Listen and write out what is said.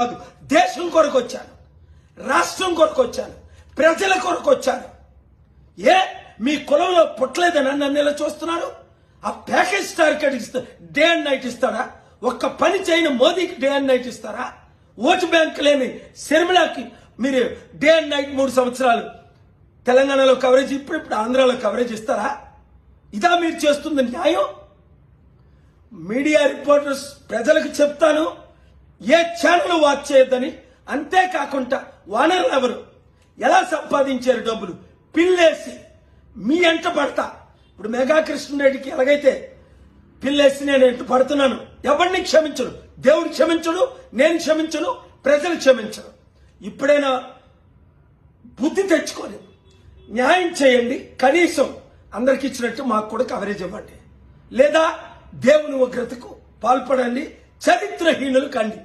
కాదు, దేశం కొరకు వచ్చాను, రాష్ట్రం కొరకు వచ్చాను, ప్రజల కొరకు వచ్చాను. ఏ మీ కులంలో పుట్టలేదని నన్ను ఇలా చూస్తున్నారు? ఆ ప్యాకేజ్ స్టార్ ఇస్తా డే అండ్ నైట్ ఇస్తారా? ఒక్క పని చేయని మోదీకి డే అండ్ నైట్ ఇస్తారా? ఓటు బ్యాంక్ లేని శర్మిలాకి మీరు డే అండ్ నైట్ 3 సంవత్సరాలు తెలంగాణలో కవరేజ్, ఇప్పుడు ఆంధ్రాలో కవరేజ్ ఇస్తారా? ఇదా మీరు చేస్తుంది న్యాయం? మీడియా రిపోర్టర్స్ ప్రజలకు చెప్తాను, ఏ ఛానల్ వాచ్ చేయొద్దని. అంతేకాకుండా వానర్లు ఎవరు ఎలా సంపాదించారు డబ్బులు పిల్లేసి మీ ఎంట పడతా. ఇప్పుడు మెగా కృష్ణారెడ్డికి ఎలాగైతే పిల్లేసి నేను ఎంట పడుతున్నాను, ఎవరిని క్షమించను, దేవుడు క్షమించడు, నేను క్షమించను, ప్రజలు క్షమించను. ఇప్పుడైనా బుద్ధి తెచ్చుకొని న్యాయం చేయండి. కనీసం అందరికి ఇచ్చినట్టు మాకు కూడా కవరేజ్ ఇవ్వండి, లేదా దేవుని ఉగ్రతకు పాల్పడండి, చరిత్రహీనులు కండి.